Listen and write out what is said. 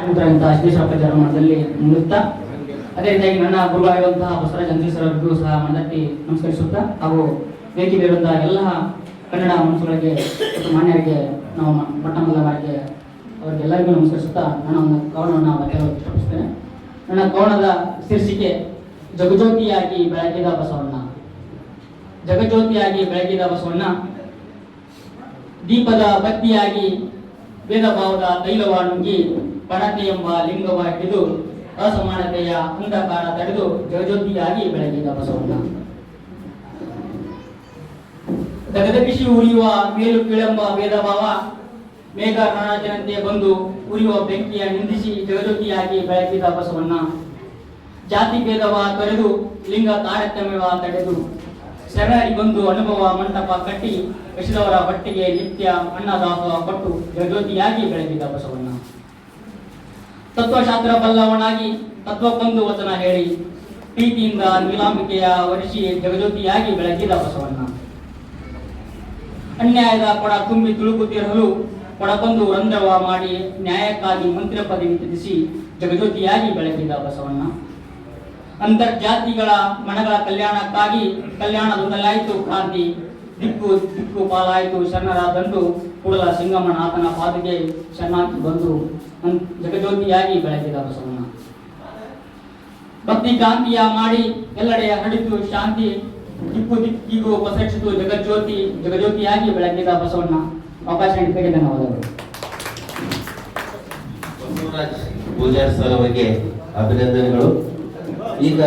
ಅಶ್ವೇಶ್ವರಪ್ಪ ಮಠದಲ್ಲಿ ಮುಳುತ್ತಾ ಅದೇ ರೀತಿಯಾಗಿ ನನ್ನ ಗುರುಗಳಾಗಿರುವಂತಹ ಬಸವರಾಜ ಅಂಜೀಸರವರಿಗೂ ಸಹ ಮನದಟ್ಟಿ ನಮಸ್ಕರಿಸುತ್ತಾ ಹಾಗೂ ವೇದಿಕೆಯಲ್ಲಿರುವಂತಹ ಎಲ್ಲ ಕನ್ನಡ ಮನಸ್ಸುಗಳಿಗೆ ಮತ್ತು ಮಾನ್ಯರಿಗೆ ನಾವು ಮೊಟ್ಟಮೊದಲವಾಗಿ ಅವರಿಗೆಲ್ಲರಿಗೂ ನಮಸ್ಕರಿಸುತ್ತಾ ನಾನು ಒಂದು ಕವನವನ್ನು ಬರೆಯಲು ಇಷ್ಟಪಡಿಸ್ತೇನೆ. ನನ್ನ ಕವನದ ಶೀರ್ಷಿಕೆ ಜಗಜ್ಯೋತಿಯಾಗಿ ಬೆಳಗಿದ ಬಸವಣ್ಣ. ಜಗಜ್ಯೋತಿಯಾಗಿ ಬೆಳಗಿದ ಬಸವಣ್ಣ ದೀಪದ ಬತ್ತಿಯಾಗಿ ವೇದ ಭಾವದ ತೈಲವ ನುಂಗಿ ಪಣತೆ ಎಂಬ ಲಿಂಗವ ಹಿಡಿದು ಅಸಮಾನತೆಯ ಅಂಧಕಾರ ತಡೆದು ಜಗಜ್ಯೋತಿಯಾಗಿ ಬೆಳಗಿದ ಬಸವಣ್ಣ. ದಗದಗಿಸಿ ಉರಿಯುವ ಮೇಲು ಕೀಳೆಂಬ ಭೇದ ಭಾವ ಮೇಘ ರಣಜನತೆ ಬಂದು ಉರಿಯುವ ಬೆಂಕಿಯ ನಿಂದಿಸಿ ಜಗಜ್ಯೋತಿಯಾಗಿ ಬೆಳಗಿದ ಬಸವಣ್ಣ. ಜಾತಿ ಭೇದವ ತೊರೆದು ಲಿಂಗ ತಾರತಮ್ಯವ ತಡೆದು ಶರಣರಿಗೆ ಬಂದು ಅನುಭವ ಮಂಟಪ ಕಟ್ಟಿ ಬೆಳೆಸಿದವರ ಹೊಟ್ಟೆಗೆ ನಿತ್ಯ ಅನ್ನದಾಸೋಹ ಕೊಟ್ಟು ಜಗಜ್ಯೋತಿಯಾಗಿ ಬೆಳಗಿದ ಬಸವಣ್ಣ. ತತ್ವಶಾಸ್ತ್ರ ಬಲ್ಲವನಾಗಿ ತತ್ವಕ್ಕೊಂದು ವಚನ ಹೇಳಿ ಪ್ರೀತಿಯಿಂದ ನೀಲಾಂಬಿಕೆಯ ವರಿಸಿ ಜಗಜ್ಯೋತಿಯಾಗಿ ಬೆಳಗಿದ ಬಸವಣ್ಣ. ಅನ್ಯಾಯದ ಕೊಡ ತುಂಬಿ ತುಳುಕುತ್ತಿರಲು ಕೊಡಕೊಂದು ರಂಧ್ರವ ಮಾಡಿ ನ್ಯಾಯಕ್ಕಾಗಿ ಮಂತ್ರಿ ಪದವಿ ತ್ಯಜಿಸಿ ಜಗಜ್ಯೋತಿಯಾಗಿ ಬೆಳಗಿದ ಬಸವಣ್ಣ. ಅಂತರ್ಜಾತಿಗಳ ಮನಗಳ ಕಲ್ಯಾಣಕ್ಕಾಗಿ ಕಲ್ಯಾಣದೊಂದಲಾಯಿತು ಕ್ರಾಂತಿ ದಿಕ್ಕು ದಿಕ್ಕು ಪಾಲಾಯಿತು ಶರಣರ ದಂಡು ಕೂಡಲ ಸಿಂಗಮ್ಮನಾಥನ ಪಾದಿಗೆ ಶರಣಾರ್ಥಿ ಬಂದು ಜಗಜ್ಯೋತಿಯಾಗಿ ಬೆಳಗಿದ ಬಸವಣ್ಣ. ಭಕ್ತಿ ಕ್ರಾಂತಿಯ ಮಾಡಿ ಎಲ್ಲೆಡೆ ಹರಡಿತು ಶಾಂತಿ ದಿಕ್ಕು ದಿಕ್ಕಿಗೂ ಪಸರಿಸಿತು ಜಗಜ್ಯೋತಿಯಾಗಿ ಬೆಳಗಿದ ಬಸವಣ್ಣ. ಅವಕಾಶ ನೀಡಿದ್ದಕ್ಕೆ ಧನ್ಯವಾದಗಳು. ಬಸವರಾಜ್ ಪೂಜಾರ್ ಸರ್ ಅವರಿಗೆ ಅಭಿನಂದನೆಗಳು. ಈಗ